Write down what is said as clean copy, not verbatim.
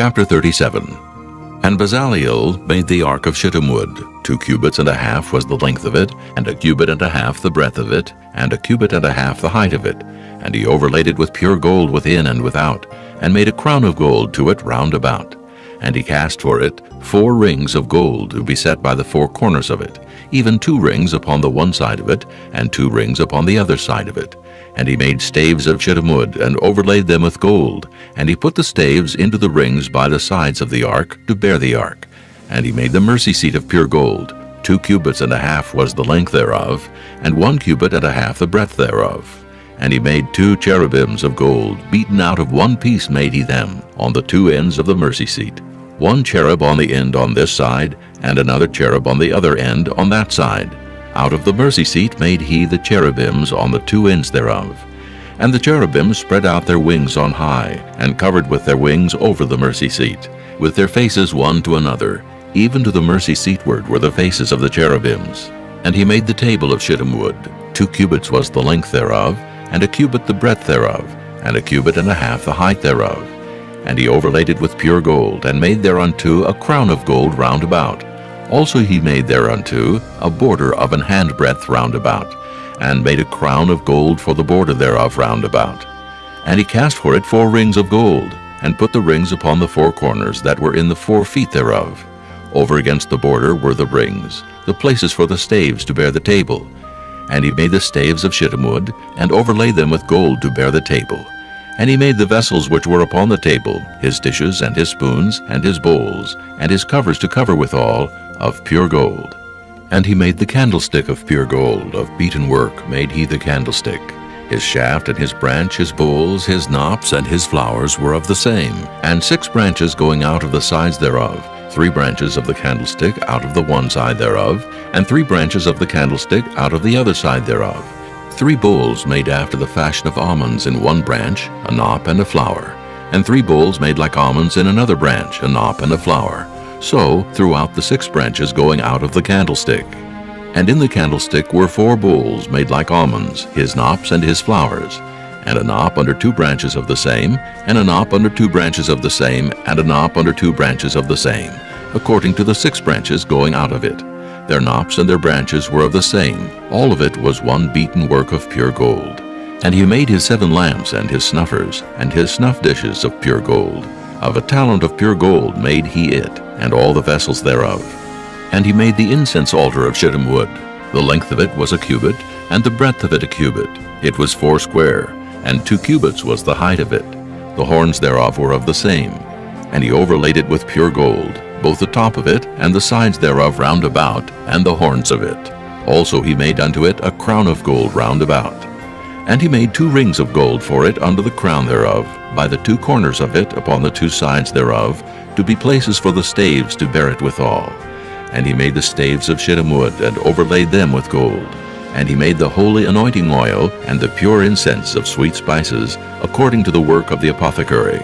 Chapter 37. And Bezaleel made the ark of shittim wood. 2 cubits and a half was the length of it, and 1 cubit and a half the breadth of it, and 1 cubit and a half the height of it. And he overlaid it with pure gold within and without, and made a crown of gold to it round about. And he cast for it 4 rings of gold to be set by the 4 corners of it, even 2 rings upon the one side of it, and 2 rings upon the other side of it. And he made staves of shittim wood, and overlaid them with gold. And he put the staves into the rings by the sides of the ark, to bear the ark. And he made the mercy seat of pure gold. 2 cubits and a half was the length thereof, and 1 cubit and a half the breadth thereof. And he made 2 cherubims of gold, beaten out of one piece made he them, on the 2 ends of the mercy seat. 1 cherub on the end on this side, and another cherub on the other end on that side. Out of the mercy seat made he the cherubims on the 2 ends thereof. And the cherubims spread out their wings on high, and covered with their wings over the mercy seat, with their faces one to another. Even to the mercy seatward were the faces of the cherubims. And he made the table of shittim wood. 2 cubits was the length thereof, and 1 cubit the breadth thereof, and 1 cubit and a half the height thereof. And he overlaid it with pure gold, and made thereunto a crown of gold round about. Also he made thereunto a border of an handbreadth round about, and made a crown of gold for the border thereof round about. And he cast for it 4 rings of gold, and put the rings upon the 4 corners that were in the 4 feet thereof. Over against the border were the rings, the places for the staves to bear the table. And he made the staves of shittim wood, and overlaid them with gold to bear the table. And he made the vessels which were upon the table, his dishes, and his spoons, and his bowls, and his covers to cover withal, of pure gold. And he made the candlestick of pure gold, of beaten work made he the candlestick. His shaft and his branch, his bowls, his knops, and his flowers were of the same, and 6 branches going out of the sides thereof, 3 branches of the candlestick out of the one side thereof, and 3 branches of the candlestick out of the other side thereof. 3 bowls made after the fashion of almonds in one branch, a knop and a flower, and 3 bowls made like almonds in another branch, a knop and a flower. So throughout the 6 branches going out of the candlestick. And in the candlestick were 4 bowls made like almonds, his knops and his flowers, and a knop under 2 branches of the same, and a knop under 2 branches of the same, and a knop under 2 branches of the same, according to the 6 branches going out of it. Their knops and their branches were of the same. All of it was one beaten work of pure gold. And he made his 7 lamps and his snuffers, and his snuff dishes of pure gold. Of a talent of pure gold made he it, and all the vessels thereof. And he made the incense altar of shittim wood. The length of it was 1 cubit, and the breadth of it 1 cubit. It was 4 square, and 2 cubits was the height of it. The horns thereof were of the same. And he overlaid it with pure gold, both the top of it, and the sides thereof round about, and the horns of it. Also he made unto it a crown of gold round about. And he made 2 rings of gold for it under the crown thereof, by the 2 corners of it upon the 2 sides thereof, to be places for the staves to bear it withal. And he made the staves of shittim wood, and overlaid them with gold. And he made the holy anointing oil, and the pure incense of sweet spices, according to the work of the apothecary.